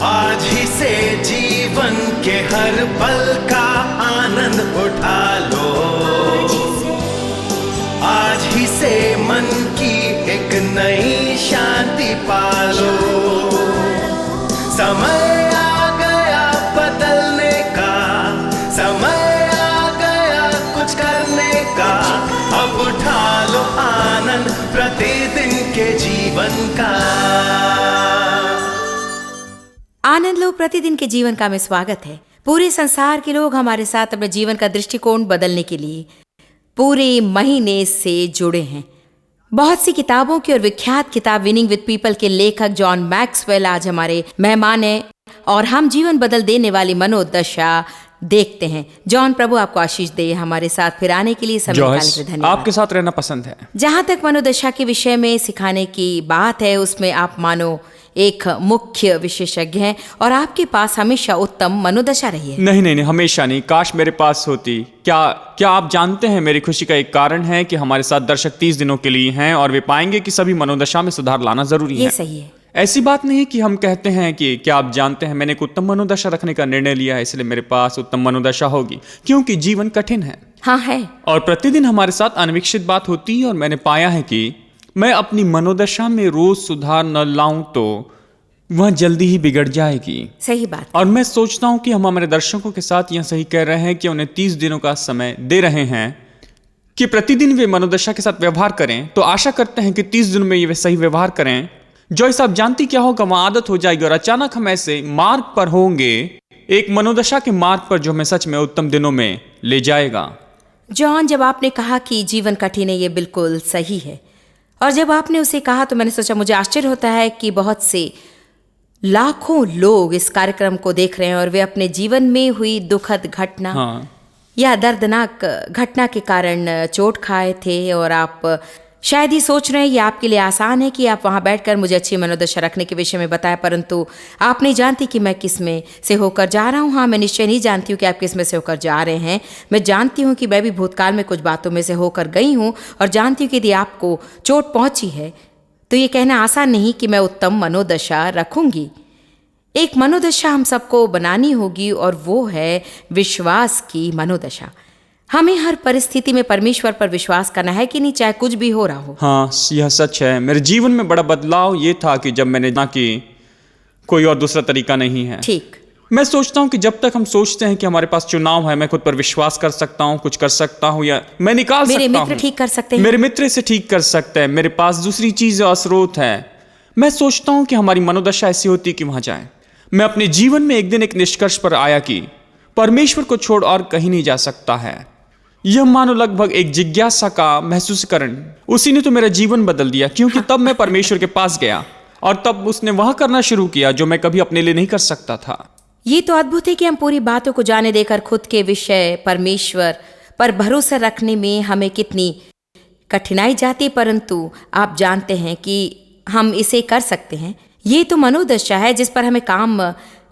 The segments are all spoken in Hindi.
आज ही से जीवन के हर पल का आनंद उठा लो, आज ही से मन की एक नई शांति पालो। समय आ गया बदलने का, समय आ गया कुछ करने का, अब उठा लो आनंद प्रतिदिन के जीवन का। आनंद लो प्रतिदिन के जीवन का में स्वागत है। पूरे संसार के लोग हमारे साथ अपने जीवन का दृष्टिकोण बदलने के लिए पूरे महीने से जुड़े हैं। बहुत सी किताबों की और विख्यात किताब विनिंग विद पीपल के लेखक जॉन मैक्सवेल आज हमारे मेहमान हैं और हम जीवन बदल देने वाली मनोदशा देखते हैं। जॉन, प्रभु आपको आशीष दे। हमारे साथ फिर आने के लिए समय निकालने के लिए धन्यवाद। आपके साथ रहना पसंद है। जहां तक मनोदशा के विषय में सिखाने की बात है, उसमें आप मानो एक मुख्य विशेषज्ञ हैं और आपके पास हमेशा उत्तम मनोदशा रही है। नहीं, हमेशा नहीं। काश मेरे पास होती। क्या आप जानते हैं मेरी खुशी का एक कारण है कि हमारे साथ दर्शक 30 दिनों के लिए हैं और वे पाएंगे कि सभी मनोदशा में सुधार लाना जरूरी है। ये सही है। ऐसी बात नहीं कि हम कहते हैं कि क्या आप जानते हैं मैंने एक उत्तम मनोदशा रखने का निर्णय लिया है, इसलिए मेरे पास उत्तम मनोदशा होगी, क्योंकि जीवन कठिन है। हाँ है। और प्रतिदिन हमारे साथ अनविकसित बात होती है और मैंने पाया है कि मैं अपनी मनोदशा में रोज सुधार न लाऊं तो वह जल्दी ही बिगड़ जाएगी। सही बात। और मैं सोचता हूं कि हम हमारे दर्शकों के साथ यह सही कह रहे हैं कि उन्हें 30 दिनों का समय दे रहे हैं कि प्रतिदिन वे मनोदशा के साथ व्यवहार करें। तो आशा करते हैं कि 30 दिनों में ये सही व्यवहार करें। जॉयस, आप जानती क्या होगा, वह आदत हो जाएगी और अचानक हम ऐसे मार्ग पर होंगे, एक मनोदशा के मार्ग पर जो हमें सच में उत्तम दिनों में ले जाएगा। जॉन, जब आपने कहा कि जीवन कठिन है, ये बिल्कुल सही है। और जब आपने उसे कहा तो मैंने सोचा, मुझे आश्चर्य होता है कि बहुत से लाखों लोग इस कार्यक्रम को देख रहे हैं और वे अपने जीवन में हुई दुखद घटना या दर्दनाक घटना के कारण चोट खाए थे और आप शायद ही सोच रहे हैं ये आपके लिए आसान है कि आप वहां बैठकर मुझे अच्छी मनोदशा रखने के विषय में बताएं, परंतु आप नहीं जानती कि मैं किस में से होकर जा रहा हूं। हाँ, मैं निश्चय नहीं जानती हूँ कि आप किस में से होकर जा रहे हैं। मैं जानती हूँ कि मैं भी भूतकाल में कुछ बातों में से होकर गई हूँ और जानती हूँ कि यदि आपको चोट पहुंची है तो ये कहना आसान नहीं कि मैं उत्तम मनोदशा रखूंगी। एक मनोदशा हम सबको बनानी होगी और वो है विश्वास की मनोदशा। हमें हर परिस्थिति में परमेश्वर पर विश्वास करना है कि नहीं, चाहे कुछ भी हो रहा हो। हाँ, यह सच है। मेरे जीवन में बड़ा बदलाव ये था कि जब मैंने जाना कि कोई और दूसरा तरीका नहीं है। ठीक। मैं सोचता हूँ कि जब तक हम सोचते हैं कि हमारे पास चुनाव है, मैं खुद पर विश्वास कर सकता हूँ, कुछ कर सकता हूँ या मैं निकाल सकता हूँ, मेरे मित्र ठीक कर सकते हैं, मेरे मित्र इसे ठीक कर सकते हैं, मेरे पास दूसरी चीज स्रोत है। मैं सोचता हूँ कि हमारी मनोदशा ऐसी होती कि वहां जाए। मैं अपने जीवन में एक दिन एक निष्कर्ष पर आया कि परमेश्वर को छोड़ और कहीं नहीं जा सकता है। यह मानो लगभग एक जिज्ञासा का महसूस करन, उसी ने तो मेरा जीवन बदल दिया, क्योंकि तब मैं परमेश्वर के पास गया और तब उसने वह करना शुरू किया जो मैं कभी अपने लिए नहीं कर सकता था। ये तो अद्भुत है कि हम पूरी बातों को जाने देकर खुद के विषय परमेश्वर पर भरोसा रखने में हमें कितनी कठिनाई जाती, परंतु आप जानते हैं कि हम इसे कर सकते हैं। ये तो मनोदशा है जिस पर हमें काम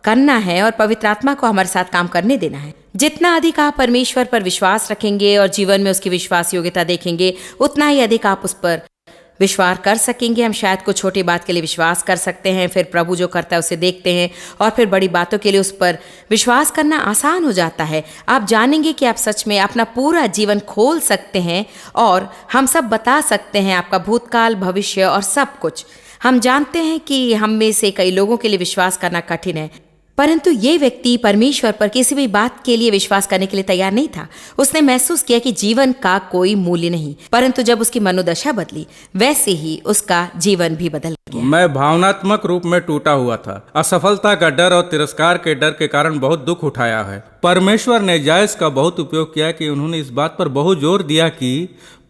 करना है और पवित्र आत्मा को हमारे साथ काम करने देना है। जितना अधिक आप परमेश्वर पर विश्वास रखेंगे और जीवन में उसकी विश्वास योग्यता देखेंगे, उतना ही अधिक आप उस पर विश्वास कर सकेंगे। हम शायद कुछ छोटी बात के लिए विश्वास कर सकते हैं, फिर प्रभु जो करता है उसे देखते हैं और फिर बड़ी बातों के लिए उस पर विश्वास करना आसान हो जाता है। आप जानेंगे कि आप सच में अपना पूरा जीवन खोल सकते हैं और हम सब बता सकते हैं, आपका भूतकाल, भविष्य और सब कुछ। हम जानते हैं कि हम में से कई लोगों के लिए विश्वास करना कठिन है, परंतु ये व्यक्ति परमेश्वर पर किसी भी बात के लिए विश्वास करने के लिए तैयार नहीं था। उसने महसूस किया कि जीवन का कोई मूल्य नहीं, परंतु जब उसकी मनोदशा बदली, वैसे ही उसका जीवन भी बदल गया। मैं भावनात्मक रूप में टूटा हुआ था। असफलता का डर और तिरस्कार के डर के कारण बहुत दुख उठाया है। परमेश्वर ने जायज का बहुत उपयोग किया कि उन्होंने इस बात पर बहुत जोर दिया कि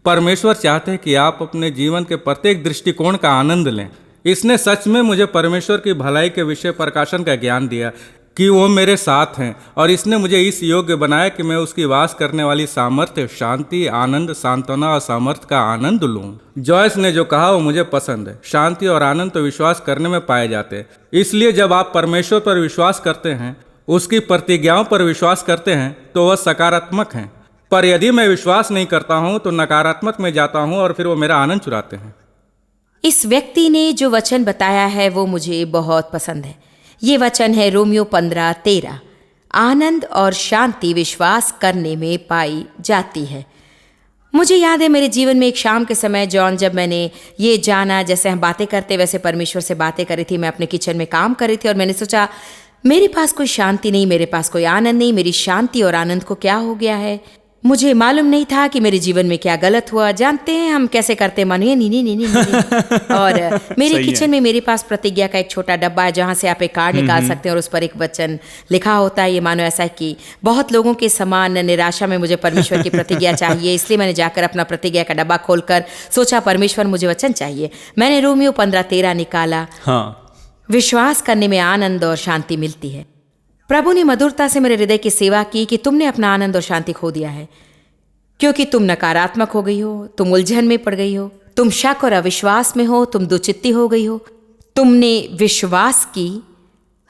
परमेश्वर चाहते हैं कि आप अपने जीवन के प्रत्येक दृष्टिकोण का आनंद लें। इसने सच में मुझे परमेश्वर की भलाई के विषय प्रकाशन का ज्ञान दिया कि वो मेरे साथ हैं और इसने मुझे इस योग्य बनाया कि मैं उसकी वास करने वाली सामर्थ्य, शांति, आनंद, सांत्वना और सामर्थ्य का आनंद लूं। जॉयस ने जो कहा वो मुझे पसंद है। शांति और आनंद तो विश्वास करने में पाए जाते हैं। इसलिए जब आप परमेश्वर पर विश्वास करते हैं, उसकी प्रतिज्ञाओं पर विश्वास करते हैं, तो वह सकारात्मक हैं। पर यदि मैं विश्वास नहीं करता हूं तो नकारात्मक में जाता हूं और फिर वो मेरा आनंद चुराते हैं। इस व्यक्ति ने जो वचन बताया है वो मुझे बहुत पसंद है। ये वचन है रोमियो 15:13। आनंद और शांति विश्वास करने में पाई जाती है। मुझे याद है मेरे जीवन में एक शाम के समय जॉन, जब मैंने ये जाना, जैसे हम बातें करते वैसे परमेश्वर से बातें कर रही थी, मैं अपने किचन में काम कर रही थी और मैंने सोचा मेरे पास कोई शांति नहीं, मेरे पास कोई आनंद नहीं, मेरी शांति और आनंद को क्या हो गया है। मुझे मालूम नहीं था कि मेरे जीवन में क्या गलत हुआ। जानते हैं हम कैसे करते मानो ये नहीं। और मेरे किचन में मेरे पास प्रतिज्ञा का एक छोटा डब्बा है जहाँ से आप एक कार्ड निकाल सकते हैं और उस पर एक वचन लिखा होता है। ये मानो ऐसा है कि बहुत लोगों के समान निराशा में मुझे परमेश्वर की प्रतिज्ञा चाहिए, इसलिए मैंने जाकर अपना प्रतिज्ञा का डब्बा खोलकर सोचा परमेश्वर मुझे वचन चाहिए। मैंने रोमियो 15:13 निकाला। विश्वास करने में आनंद और शांति मिलती है। प्रभु ने मधुरता से मेरे हृदय की सेवा की कि तुमने अपना आनंद और शांति खो दिया है, क्योंकि तुम नकारात्मक हो गई हो, तुम उलझन में पड़ गई हो, तुम शक और अविश्वास में हो, तुम दुचित्ती हो गई हो। तुमने विश्वास की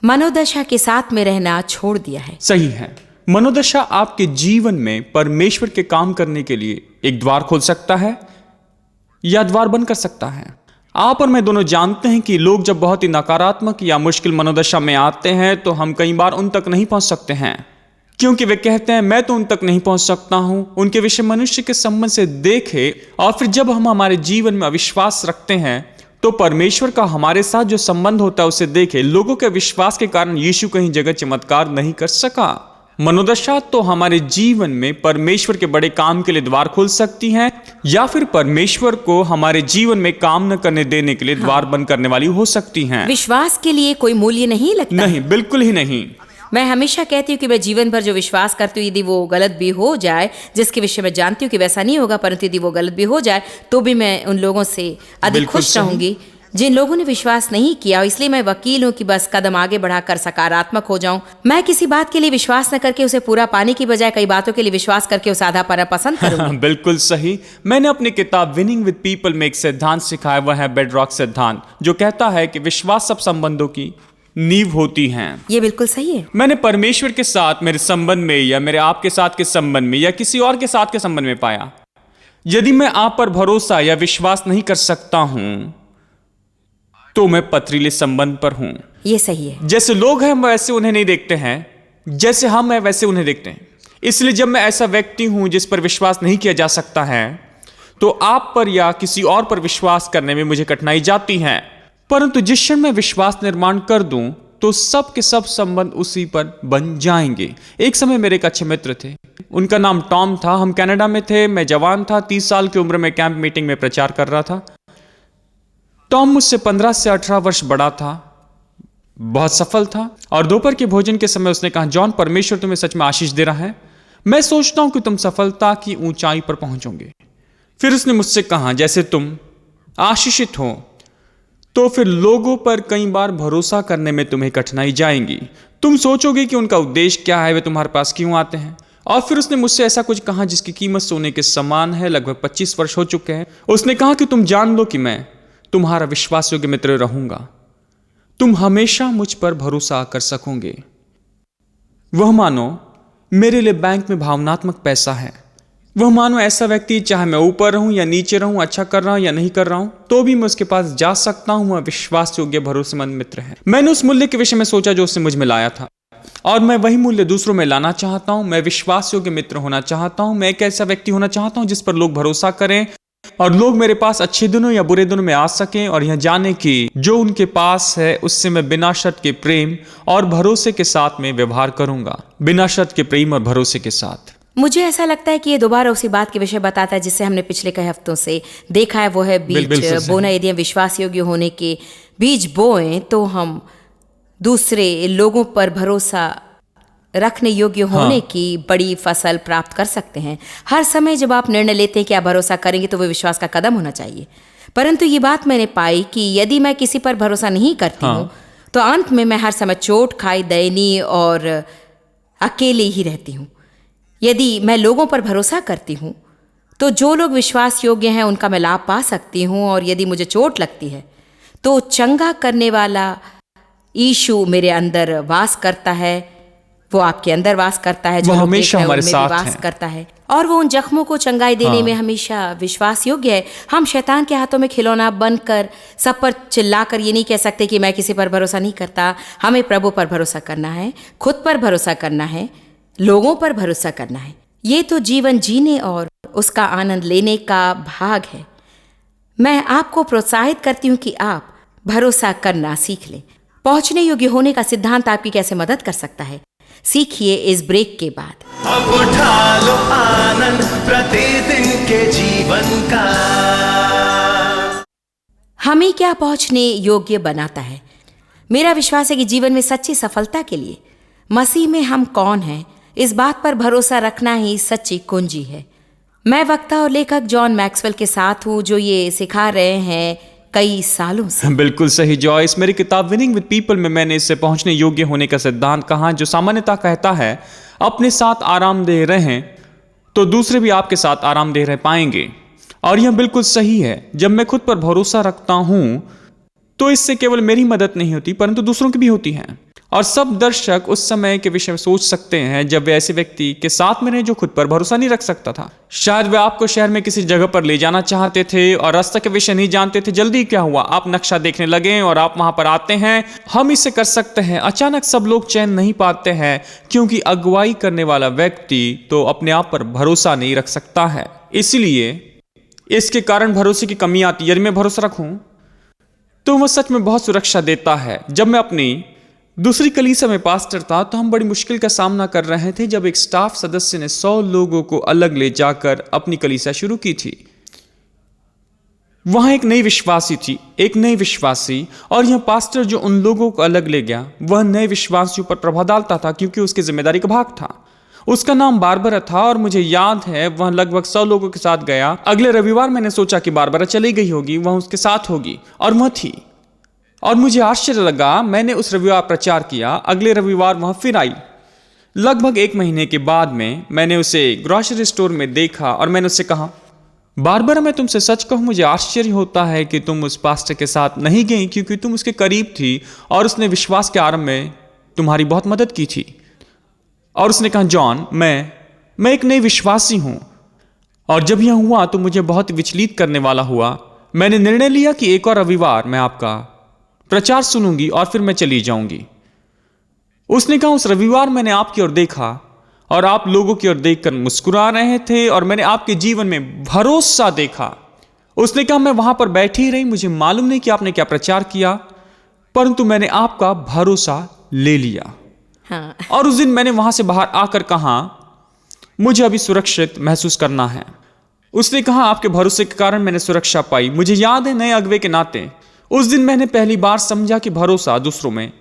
मनोदशा के साथ में रहना छोड़ दिया है। सही है। मनोदशा आपके जीवन में परमेश्वर के काम करने के लिए एक द्वार खोल सकता है या द्वार बंद कर सकता है। आप और मैं दोनों जानते हैं कि लोग जब बहुत ही नकारात्मक या मुश्किल मनोदशा में आते हैं तो हम कई बार उन तक नहीं पहुंच सकते हैं, क्योंकि वे कहते हैं मैं तो उन तक नहीं पहुंच सकता हूं। उनके विषय मनुष्य के संबंध से देखे, और फिर जब हम हमारे जीवन में अविश्वास रखते हैं तो परमेश्वर का हमारे साथ जो संबंध होता है उसे देखे। लोगों के विश्वास के कारण यीशु कहीं जगह चमत्कार नहीं कर सका। मनोदशा तो हमारे जीवन में परमेश्वर के बड़े काम के लिए द्वार खोल सकती हैं, या फिर परमेश्वर को हमारे जीवन में काम न करने देने के लिए द्वार बंद करने वाली हो सकती हैं। विश्वास के लिए कोई मूल्य नहीं लगता। नहीं, बिल्कुल ही नहीं। मैं हमेशा कहती हूँ कि मैं जीवन भर जो विश्वास करती हूँ, यदि वो गलत भी हो जाए, जिसके विषय में जानती हूँ कि वैसा नहीं होगा, परंतु यदि वो गलत भी हो जाए तो भी मैं उन लोगों से अधिक खुश रहूंगी जिन लोगों ने विश्वास नहीं किया। इसलिए मैं वकील हूं कि बस कदम आगे बढ़ाकर सकारात्मक हो जाऊं। मैं किसी बात के लिए विश्वास न करके उसे पूरा पाने की बजाय कई बातों के लिए विश्वास करके उसे आधा पाना पसंद करूंगी। बिल्कुल सही। मैंने अपनी किताब विनिंग विद पीपल में एक सिद्धांत सिखाया, वह है बेडरॉक सिद्धांत, जो कहता है कि विश्वास सब संबंधों की नींव होती हैं। ये बिल्कुल सही है। मैंने परमेश्वर के साथ मेरे संबंध में, या मेरे आपके साथ के संबंध में, या किसी और के साथ के संबंध में पाया, यदि मैं आप पर भरोसा या विश्वास नहीं कर सकता हूं तो मैं पथरीले संबंध पर हूं। ये सही है। जैसे लोग हैं वैसे उन्हें नहीं देखते हैं, जैसे हम हैं वैसे उन्हें देखते हैं। इसलिए जब मैं ऐसा व्यक्ति हूं जिस पर विश्वास नहीं किया जा सकता है, तो आप पर या किसी और पर विश्वास करने में मुझे कठिनाई जाती है। परंतु जिस क्षण मैं विश्वास निर्माण कर दूं तो सब के सब संबंध उसी पर बन जाएंगे। एक समय मेरे एक अच्छे मित्र थे, उनका नाम टॉम था। हम कनाडा में थे, मैं जवान था, 30 साल की उम्र में कैंप मीटिंग में प्रचार कर रहा था। टॉम मुझसे 15 से 18 वर्ष बड़ा था, बहुत सफल था, और दोपहर के भोजन के समय उसने कहा, जॉन, परमेश्वर तुम्हें सच में आशीष दे रहा है। मैं सोचता हूं कि तुम सफलता की ऊंचाई पर पहुंचोगे। फिर उसने मुझसे कहा, जैसे तुम आशीषित हो तो फिर लोगों पर कई बार भरोसा करने में तुम्हें कठिनाई जाएंगी। तुम सोचोगे कि उनका उद्देश्य क्या है, वे तुम्हारे पास क्यों आते हैं। और फिर उसने मुझसे ऐसा कुछ कहा जिसकी कीमत सोने के समान है। लगभग 25 वर्ष हो चुके हैं। उसने कहा कि तुम जान लो कि मैं तुम्हारा विश्वास योग्य मित्र रहूंगा। तुम हमेशा मुझ पर भरोसा कर सकोगे। वह मानो मेरे लिए बैंक में भावनात्मक पैसा है। वह मानो ऐसा व्यक्ति, चाहे मैं ऊपर रहूं या नीचे रहूं, अच्छा कर रहा हूं या नहीं कर रहा हूं, तो भी मैं उसके पास जा सकता हूं। वह विश्वास योग्य भरोसेमंद मित्र है। मैंने उस मूल्य के विषय में सोचा जो उसने मुझ में लाया था, और मैं वही मूल्य दूसरों में लाना चाहता हूं। मैं विश्वास योग्य मित्र होना चाहता हूं। मैं एक ऐसा व्यक्ति होना चाहता हूं जिस पर लोग भरोसा करें, और लोग मेरे पास अच्छे दिनों या बुरे दिनों में आ सकें और यह जाने कि जो उनके पास है उससे मैं बिना शर्त के प्रेम और भरोसे के साथ में व्यवहार करूंगा। बिना शर्त के प्रेम और भरोसे के साथ। मुझे ऐसा लगता है कि ये दोबारा उसी बात के विषय बताता है जिससे हमने पिछले कई हफ्तों से देखा है, वो है बीज बोना। यदि हम विश्वास योग्य होने के बीज बोएं तो हम दूसरे लोगों पर भरोसा रखने योग्य होने की बड़ी फसल प्राप्त कर सकते हैं। हर समय जब आप निर्णय लेते हैं कि आप भरोसा करेंगे तो वो विश्वास का कदम होना चाहिए। परंतु ये बात मैंने पाई कि यदि मैं किसी पर भरोसा नहीं करती हूँ तो अंत में मैं हर समय चोट खाई, दयनीय और अकेले ही रहती हूँ। यदि मैं लोगों पर भरोसा करती हूँ तो जो लोग विश्वास योग्य हैं उनका मैं लाभ पा सकती हूँ, और यदि मुझे चोट लगती है तो चंगा करने वाला यीशु मेरे अंदर वास करता है। वो आपके अंदर वास करता है, जो हमेशा हमारे साथ वास करता है। और वो उन जख्मों को चंगाई देने में हमेशा विश्वास योग्य है। हम शैतान के हाथों में खिलौना बनकर सब पर चिल्लाकर ये नहीं कह सकते कि मैं किसी पर भरोसा नहीं करता। हमें प्रभु पर भरोसा करना है, खुद पर भरोसा करना है, लोगों पर भरोसा करना है। ये तो जीवन जीने और उसका आनंद लेने का भाग है। मैं आपको प्रोत्साहित करती हूँ कि आप भरोसा करना सीख लें। पहुंचने योग्य होने का सिद्धांत आपकी कैसे मदद कर सकता है, सीखिए इस ब्रेक के बाद। अब उठा लो आनंद प्रतिदिन के जीवन का। हमें क्या पहुंचने योग्य बनाता है? मेरा विश्वास है कि जीवन में सच्ची सफलता के लिए मसीह में हम कौन हैं, इस बात पर भरोसा रखना ही सच्ची कुंजी है। मैं वक्ता और लेखक जॉन मैक्सवेल के साथ हूँ, जो ये सिखा रहे हैं कई सालों से। बिल्कुल सही जॉयस। मेरी किताब विनिंग विद पीपल में मैंने इससे पहुंचने योग्य होने का सिद्धांत कहा, जो सामान्यतः कहता है अपने साथ आरामदेह रहें तो दूसरे भी आपके साथ आरामदेह रह पाएंगे। और यह बिल्कुल सही है। जब मैं खुद पर भरोसा रखता हूं तो इससे केवल मेरी मदद नहीं होती परंतु दूसरों की भी होती है। और सब दर्शक उस समय के विषय में सोच सकते हैं जब वे ऐसे व्यक्ति के साथ में रहे जो खुद पर भरोसा नहीं रख सकता था। शायद वे आपको शहर में किसी जगह पर ले जाना चाहते थे और रास्ता के विषय नहीं जानते थे। जल्दी क्या हुआ, आप नक्शा देखने लगे और आप वहां पर आते हैं। हम इसे कर सकते हैं। अचानक सब लोग चैन नहीं पाते हैं क्योंकि अगुवाई करने वाला व्यक्ति तो अपने आप पर भरोसा नहीं रख सकता है। इसलिए इसके कारण भरोसे की कमी आती है। यदि मैं भरोसा रखूं तो वह सच में बहुत सुरक्षा देता है। जब मैं अपनी दूसरी कलीसिया में पास्टर था तो हम बड़ी मुश्किल का सामना कर रहे थे जब एक स्टाफ सदस्य ने 100 लोगों को अलग ले जाकर अपनी कलीसिया शुरू की थी। वहां एक नई विश्वासी और यह पास्टर जो उन लोगों को अलग ले गया वह नए विश्वासियों पर प्रभाव डालता था क्योंकि उसकी जिम्मेदारी का भाग था। उसका नाम बारबरा था और मुझे याद है वह लगभग 100 लोगों के साथ गया। अगले रविवार मैंने सोचा कि बारबरा चली गई होगी, वह उसके साथ होगी और वह थी। और मुझे आश्चर्य लगा। मैंने उस रविवार प्रचार किया। अगले रविवार वह फिर आई। लगभग 1 महीने के बाद में मैंने उसे ग्रोसरी स्टोर में देखा और मैंने उससे कहा, बारबरा मैं तुमसे सच कहूं, मुझे आश्चर्य होता है कि तुम उस पास्टर के साथ नहीं गई क्योंकि तुम उसके करीब थी और उसने विश्वास के आरंभ में तुम्हारी बहुत मदद की थी। और उसने कहा, जॉन मैं एक नई विश्वासी हूं और जब यह हुआ तो मुझे बहुत विचलित करने वाला हुआ। मैंने निर्णय लिया कि एक और रविवार मैं आपका प्रचार सुनूंगी और फिर मैं चली जाऊंगी। उसने कहा, उस रविवार मैंने आपकी ओर देखा और आप लोगों की ओर देखकर मुस्कुरा रहे थे और मैंने आपके जीवन में भरोसा देखा। उसने कहा, मैं वहां पर बैठी रही, मुझे मालूम नहीं कि आपने क्या प्रचार किया परंतु मैंने आपका भरोसा ले लिया। हाँ। और उस दिन मैंने वहां से बाहर आकर कहा, मुझे अभी सुरक्षित महसूस करना है। उसने कहा, आपके भरोसे के कारण मैंने सुरक्षा पाई। मुझे याद है नए अगुवे के नाते उस दिन मैंने पहली बार समझा कि भरोसा दूसरों में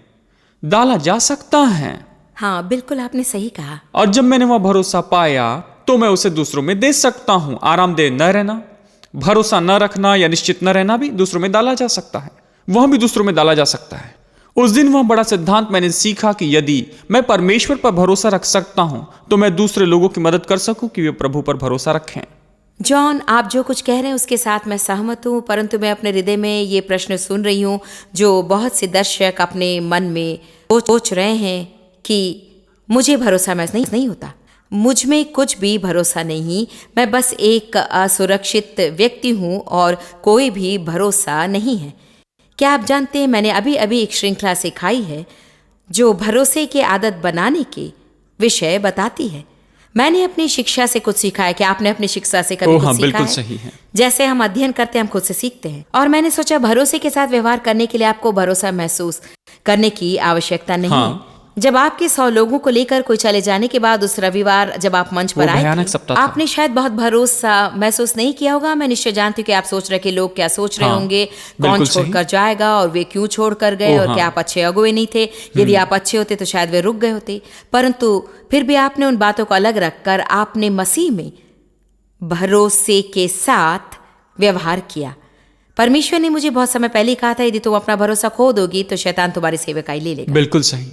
डाला जा सकता है। हाँ, बिल्कुल आपने सही कहा। और जब मैंने वह भरोसा पाया तो मैं उसे दूसरों में दे सकता हूं। आरामदेह न रहना, भरोसा न रखना या निश्चित न रहना भी दूसरों में डाला जा सकता है। वह भी दूसरों में डाला जा सकता है। उस दिन वह बड़ा सिद्धांत मैंने सीखा कि यदि मैं परमेश्वर पर भरोसा रख सकता हूं तो मैं दूसरे लोगों की मदद कर सकूं कि वे प्रभु पर भरोसा रखें। जॉन, आप जो कुछ कह रहे हैं उसके साथ मैं सहमत हूँ, परंतु मैं अपने हृदय में ये प्रश्न सुन रही हूँ जो बहुत से दर्शक अपने मन में सोच रहे हैं कि मुझे भरोसा महसूस नहीं होता, मुझ में कुछ भी भरोसा नहीं, मैं बस एक असुरक्षित व्यक्ति हूँ और कोई भी भरोसा नहीं है। क्या आप जानते हैं, मैंने अभी अभी एक श्रृंखला सिखाई है जो भरोसे की आदत बनाने के विषय बताती है। मैंने अपनी शिक्षा से कुछ सीखा है। कि आपने अपनी शिक्षा से कभी कुछ सीखा बिल्कुल है? सही है। जैसे हम अध्ययन करते हैं हम खुद से सीखते हैं। और मैंने सोचा भरोसे के साथ व्यवहार करने के लिए आपको भरोसा महसूस करने की आवश्यकता नहीं है। जब आपके 100 लोगों को लेकर कोई चले जाने के बाद उस रविवार जब आप मंच पर आए थे, आपने शायद बहुत भरोसा महसूस नहीं किया होगा। मैं निश्चय जानती हूँ कि आप सोच रहे कि लोग क्या सोच रहे होंगे, कौन छोड़कर जाएगा और वे क्यों छोड़ कर गए और क्या आप अच्छे अगुवे नहीं थे। यदि आप अच्छे होते तो शायद वे रुक गए होते, परंतु फिर भी आपने उन बातों को अलग रखकर आपने मसीह में भरोसे के साथ व्यवहार किया। परमेश्वर ने मुझे बहुत समय पहले कहा था, यदि तुम अपना भरोसा खो दोगी तो शैतान तुम्हारी सेवकाई ले लेगा। बिल्कुल सही।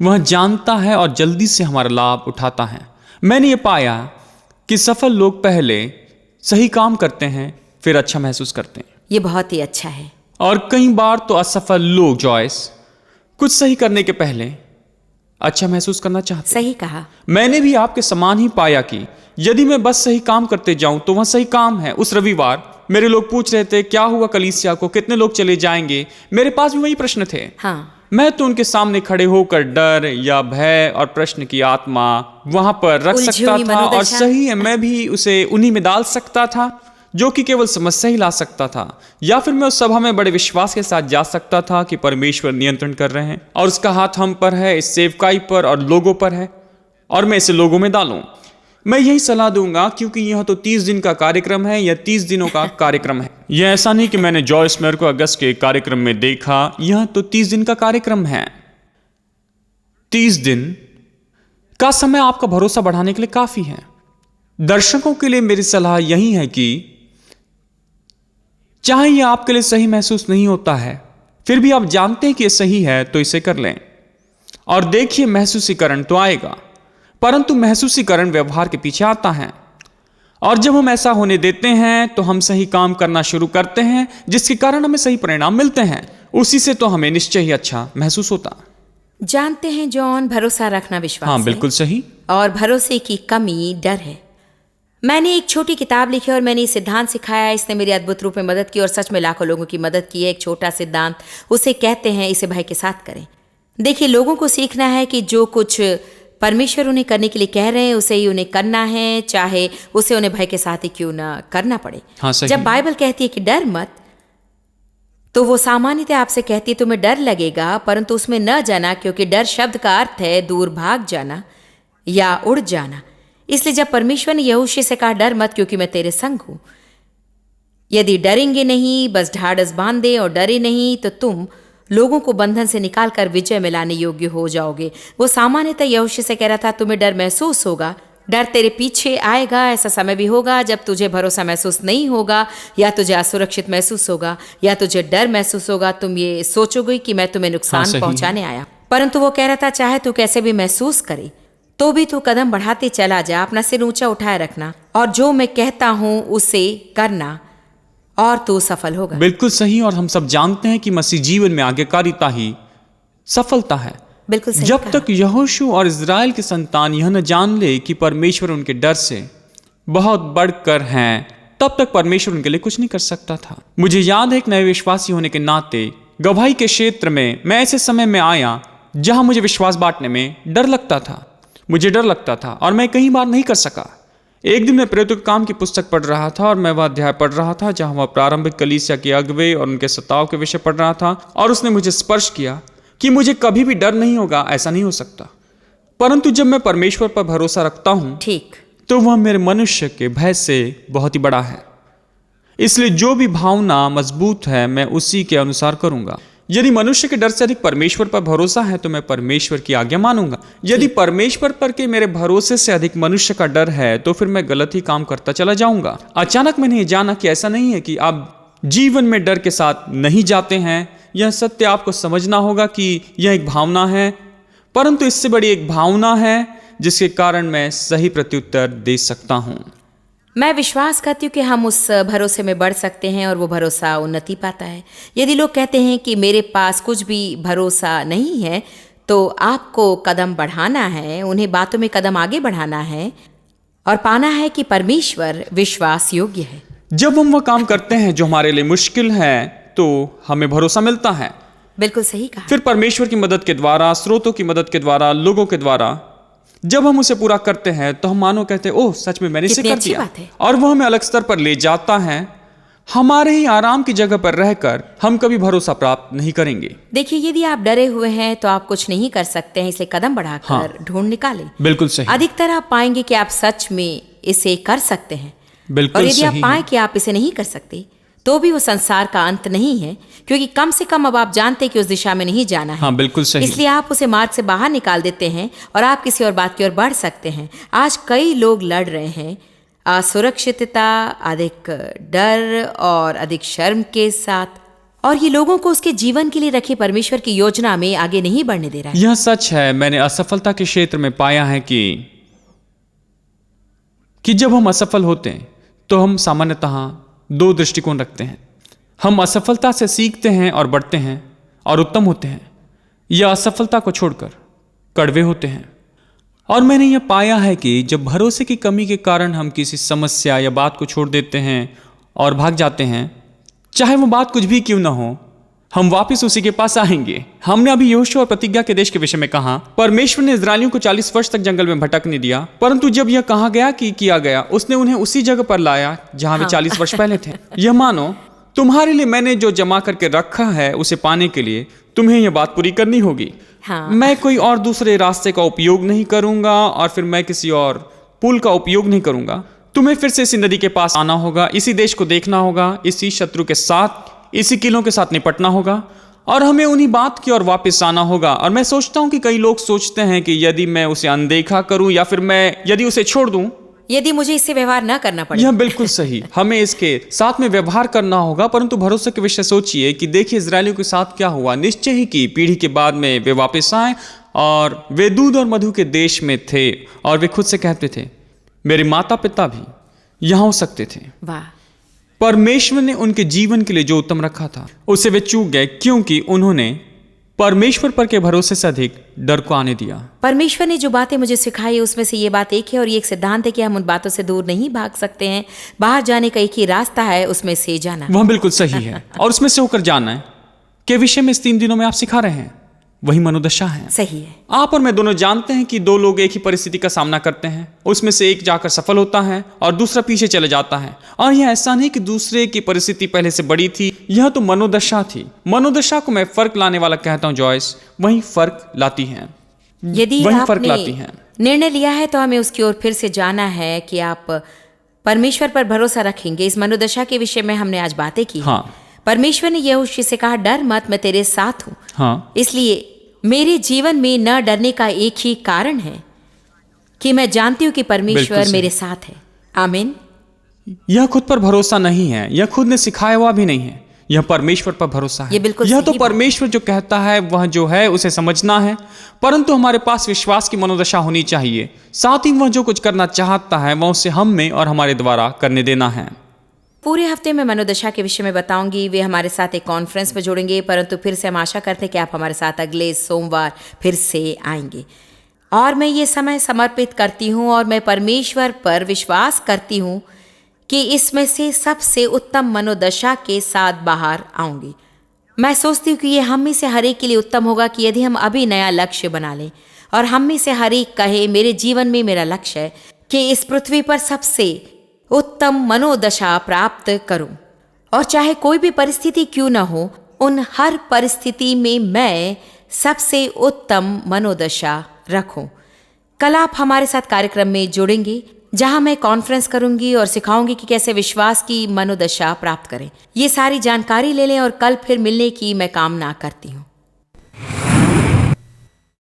वह जानता है और जल्दी से हमारा लाभ उठाता है। मैंने ये पाया कि सफल लोग पहले सही काम करते हैं फिर अच्छा महसूस करते हैं। ये बहुत ही अच्छा है। और कई बार तो असफल लोग, जॉयस, कुछ सही करने के पहले अच्छा महसूस करना चाहते हैं। सही कहा। मैंने भी आपके समान ही पाया कि यदि मैं बस सही काम करते जाऊं तो वह सही काम है। उस रविवार मेरे लोग पूछ रहे थे क्या हुआ कलीसिया को, कितने लोग चले जाएंगे। मेरे पास भी वही प्रश्न थे। हाँ, मैं तो उनके सामने खड़े होकर डर या भय और प्रश्न की आत्मा वहां पर रख उलझी सकता हुई था, और मनोदशा। सही है मैं भी उसे उन्हीं में डाल सकता था जो कि केवल समस्या ही ला सकता था, या फिर मैं उस सभा में बड़े विश्वास के साथ जा सकता था कि परमेश्वर नियंत्रण कर रहे हैं और उसका हाथ हम पर है, इस सेवकाई पर और लोगों पर है, और मैं इसे लोगों में डालूं। मैं यही सलाह दूंगा क्योंकि यह तो 30 दिन का कार्यक्रम है या 30 दिनों का कार्यक्रम है। यह ऐसा नहीं कि मैंने जॉयस मेयर को अगस्त के कार्यक्रम में देखा, यह तो 30 दिन का कार्यक्रम है। 30 दिन का समय आपका भरोसा बढ़ाने के लिए काफी है। दर्शकों के लिए मेरी सलाह यही है कि चाहे यह आपके लिए सही महसूस नहीं होता है, फिर भी आप जानते हैं कि यह सही है तो इसे कर लें। और देखिए महसूसीकरण तो आएगा, परंतु महसूसीकरण व्यवहार के पीछे आता है, और जब हम ऐसा होने देते हैं तो हम सही काम करना शुरू करते हैं जिसके कारण हमें सही परिणाम मिलते हैं। उसी से तो हमें निश्चय ही अच्छा महसूस होता। जानते हैं जॉन, भरोसा रखना विश्वास हाँ है, बिल्कुल सही। और भरोसे की कमी डर है। मैंने एक छोटी किताब लिखी और मैंने ये सिद्धांत सिखाया। इसने मेरी अद्भुत रूप में मदद की और सच में लाखों लोगों की मदद की है। एक छोटा सिद्धांत, उसे कहते हैं इसे भय के साथ करें। देखिए, लोगों को सीखना है कि जो कुछ परमेश्वर उन्हें करने के लिए कह रहे हैं उसे ही उन्हें करना है, चाहे उसे उन्हें भय के साथ ही क्यों ना करना पड़े। हाँ, सही। जब बाइबल कहती है कि डर मत, तो वो सामान्यतः आपसे कहती है तुम्हें डर लगेगा, परंतु उसमें न जाना, क्योंकि डर शब्द का अर्थ है दूर भाग जाना या उड़ जाना। इसलिए जब परमेश्वर ने यहोशू से कहा डर मत क्योंकि मैं तेरे संग हूं, यदि डरेंगे नहीं, बस ढाढ़स बांधे और डरे नहीं, तो तुम लोगों को बंधन से निकालकर विजय में लाने योग्य हो जाओगे। वो सामान्यतः यहोशू से कह रहा था तुम्हें डर महसूस होगा, डर तेरे पीछे आएगा। ऐसा समय भी होगा जब तुझे भरोसा महसूस नहीं होगा, या तुझे असुरक्षित महसूस होगा, या तुझे डर महसूस होगा। तुम ये सोचोगे कि मैं तुम्हें नुकसान सही पहुंचाने आया। परंतु वो कह रहा था चाहे तू कैसे भी महसूस करे तो भी तू कदम बढ़ाते चला जा, अपना सिर ऊंचा उठाए रखना और जो मैं कहता हूं उसे करना, और तू सफल होगा। बिल्कुल सही। और हम सब जानते हैं कि मसीह जीवन में आज्ञाकारिता ही सफलता है। बिल्कुल सही जब कहा। तक यहोशू और इज़राइल के संतान यह न जान ले कि परमेश्वर उनके डर से बहुत बढ़कर हैं, तब तक परमेश्वर उनके लिए कुछ नहीं कर सकता था। मुझे याद है एक नए विश्वासी होने के नाते गवाही के क्षेत्र में मैं ऐसे समय में आया जहां मुझे विश्वास बांटने में डर लगता था। मुझे डर लगता था और मैं कई बार नहीं कर सका। एक दिन मैं प्रेरितों के काम की पुस्तक पढ़ रहा था और मैं वह अध्याय पढ़ रहा था जहां वह प्रारंभिक कलीसिया के अगुवे और उनके सताव के विषय पढ़ रहा था, और उसने मुझे स्पर्श किया कि मुझे कभी भी डर नहीं होगा, ऐसा नहीं हो सकता। परंतु जब मैं परमेश्वर पर भरोसा रखता हूं, ठीक, तो वह मेरे मनुष्य के भय से बहुत ही बड़ा है। इसलिए जो भी भावना मजबूत है मैं उसी के अनुसार करूंगा। यदि मनुष्य के डर से अधिक परमेश्वर पर भरोसा है तो मैं परमेश्वर की आज्ञा मानूंगा। यदि परमेश्वर पर के मेरे भरोसे से अधिक मनुष्य का डर है तो फिर मैं गलत ही काम करता चला जाऊंगा। अचानक मैंने ये जाना कि ऐसा नहीं है कि आप जीवन में डर के साथ नहीं जाते हैं। यह सत्य आपको समझना होगा कि यह एक भावना है, परंतु इससे बड़ी एक भावना है जिसके कारण मैं सही प्रत्युत्तर दे सकता हूं। मैं विश्वास करती हूँ कि हम उस भरोसे में बढ़ सकते हैं और वो भरोसा उन्नति पाता है। यदि लोग कहते हैं कि मेरे पास कुछ भी भरोसा नहीं है, तो आपको कदम बढ़ाना है, उन्हें बातों में कदम आगे बढ़ाना है और पाना है कि परमेश्वर विश्वास योग्य है। जब हम वह काम करते हैं जो हमारे लिए मुश्किल है तो हमें भरोसा मिलता है। बिल्कुल सही कहा। फिर परमेश्वर की मदद के द्वारा, स्रोतों की मदद के द्वारा, लोगों के द्वारा जब हम उसे पूरा करते हैं तो हम मानो कहते हैं ओह सच में मैंने इसे कितनी कर अच्छी दिया, बात है। और वह हमें अलग स्तर पर ले जाता है। हमारे ही आराम की जगह पर रहकर हम कभी भरोसा प्राप्त नहीं करेंगे। देखिए, यदि आप डरे हुए हैं तो आप कुछ नहीं कर सकते हैं, इसलिए कदम बढ़ाकर ढूंढ निकालें। बिल्कुल सही। अधिकतर आप पाएंगे कि आप सच में इसे कर सकते हैं। बिल्कुल और यदि आप सही पाएं है। कि आप इसे नहीं कर सकते तो भी वो संसार का अंत नहीं है, क्योंकि कम से कम अब आप जानते हैं कि उस दिशा में नहीं जाना है। हाँ बिल्कुल सही। इसलिए आप उसे मार्ग से बाहर निकाल देते हैं और आप किसी और बात की ओर बढ़ सकते हैं। आज कई लोग लड़ रहे हैं असुरक्षितता, अधिक डर और अधिक शर्म के साथ, और ये लोगों को उसके जीवन के लिए रखी परमेश्वर की योजना में आगे नहीं बढ़ने दे रहा है। यह सच है। मैंने असफलता के क्षेत्र में पाया है कि जब हम असफल होते हैं तो हम सामान्यतः दो दृष्टिकोण रखते हैं। हम असफलता से सीखते हैं और बढ़ते हैं और उत्तम होते हैं, या असफलता को छोड़कर कड़वे होते हैं। और मैंने यह पाया है कि जब भरोसे की कमी के कारण हम किसी समस्या या बात को छोड़ देते हैं और भाग जाते हैं, चाहे वो बात कुछ भी क्यों ना हो, हम वापस उसी के पास आएंगे। हमने अभी यहोशू और प्रतिज्ञा के देश के विषय में कहा, परमेश्वर ने इस्राएलियों को 40 वर्ष तक जंगल में भटकने दिया, परंतु जब यह कहा गया कि किया गया, उसने उन्हें उसी जगह पर लाया जहां वे 40 वर्ष पहले थे। यह मानो तुम्हारे लिए मैंने जो जमा करके रखा है उसे पाने के लिए तुम्हें यह बात पूरी करनी होगी। हाँ। मैं कोई और दूसरे रास्ते का उपयोग नहीं करूंगा और फिर मैं किसी और पुल का उपयोग नहीं करूंगा। तुम्हें फिर से इसी नदी के पास आना होगा, इसी देश को देखना होगा, इसी शत्रु के साथ, इसी किलों के साथ निपटना होगा और हमें उन्हीं बात की ओर वापस आना होगा। और मैं सोचता हूं कि कई लोग सोचते हैं कि यदि मैं उसे अनदेखा करूं या फिर मैं यदि उसे छोड़ दूं, यदि मुझे इससे व्यवहार न करना पड़े। यह बिल्कुल सही, हमें इसके साथ में व्यवहार करना होगा। परंतु भरोसे के विषय सोचिए कि देखिए इजरायलियों के साथ क्या हुआ। निश्चय ही की पीढ़ी के बाद में वे वापस आए और वे दूध और मधु के देश में थे और वे खुद से कहते थे मेरे माता पिता भी यहाँ हो सकते थे। वाह। परमेश्वर ने उनके जीवन के लिए जो उत्तम रखा था उसे वे चूक गए, क्योंकि उन्होंने परमेश्वर पर के भरोसे से अधिक डर को आने दिया। परमेश्वर ने जो बातें मुझे सिखाई उसमें से ये बात एक है और ये एक सिद्धांत है कि हम उन बातों से दूर नहीं भाग सकते हैं। बाहर जाने का एक ही रास्ता है, उसमें से जाना। वह बिल्कुल सही है और उसमें से होकर जाना है के विषय में इस 3 दिनों में आप सिखा रहे हैं, वही मनोदशा है। सही है। आप और मैं दोनों जानते हैं कि 2 लोग एक ही परिस्थिति का सामना करते हैं, उसमें से एक जाकर सफल होता है और दूसरा पीछे चले जाता है। और यह ऐसा नहीं कि दूसरे की परिस्थिति पहले से बड़ी थी, यह तो मनोदशा थी। मनोदशा को मैं फर्क लाने वाला कहता हूं जॉयस, वही फर्क लाती है। यदि वही फर्क लाती आपने हैं। निर्णय लिया है तो हमें उसकी ओर फिर से जाना है कि आप परमेश्वर पर भरोसा रखेंगे। इस मनोदशा के विषय में हमने आज बातें की। हाँ। परमेश्वर ने यहोशू से कहा डर मत, मैं तेरे साथ हूं। हाँ। इसलिए मेरे जीवन में न डरने का एक ही कारण है कि मैं जानती हूं कि परमेश्वर बिल्कुल मेरे साथ है। आमीन। यह खुद पर भरोसा नहीं है, यह खुद ने सिखाया हुआ भी नहीं है, यह परमेश्वर पर भरोसा है। यह बिल्कुल यह तो सही बात। परमेश्वर जो कहता है वह जो है उसे समझना है, परंतु हमारे पास विश्वास की मनोदशा होनी चाहिए। साथ ही वह जो कुछ करना चाहता है वह उसे हम में और हमारे द्वारा करने देना है। पूरे हफ्ते में मनोदशा के विषय में बताऊंगी। वे हमारे साथ एक कॉन्फ्रेंस में जुड़ेंगे, परंतु फिर से हम आशा करते हैं कि आप हमारे साथ अगले सोमवार फिर से आएंगे। और मैं ये समय समर्पित करती हूँ और मैं परमेश्वर पर विश्वास करती हूँ कि इसमें से सबसे उत्तम मनोदशा के साथ बाहर आऊंगी। मैं सोचती हूँ कि ये हम में से हर एक के लिए उत्तम होगा कि यदि हम अभी नया लक्ष्य बना लें और हम में से हर एक कहे मेरे जीवन में मेरा लक्ष्य है कि इस पृथ्वी पर सबसे उत्तम मनोदशा प्राप्त करूं, और चाहे कोई भी परिस्थिति क्यों न हो, उन हर परिस्थिति में मैं सबसे उत्तम मनोदशा रखूं। कल आप हमारे साथ कार्यक्रम में जुड़ेंगे जहां मैं कॉन्फ्रेंस करूंगी और सिखाऊंगी कि कैसे विश्वास की मनोदशा प्राप्त करें। ये सारी जानकारी ले लें और कल फिर मिलने की मैं कामना करती हूं।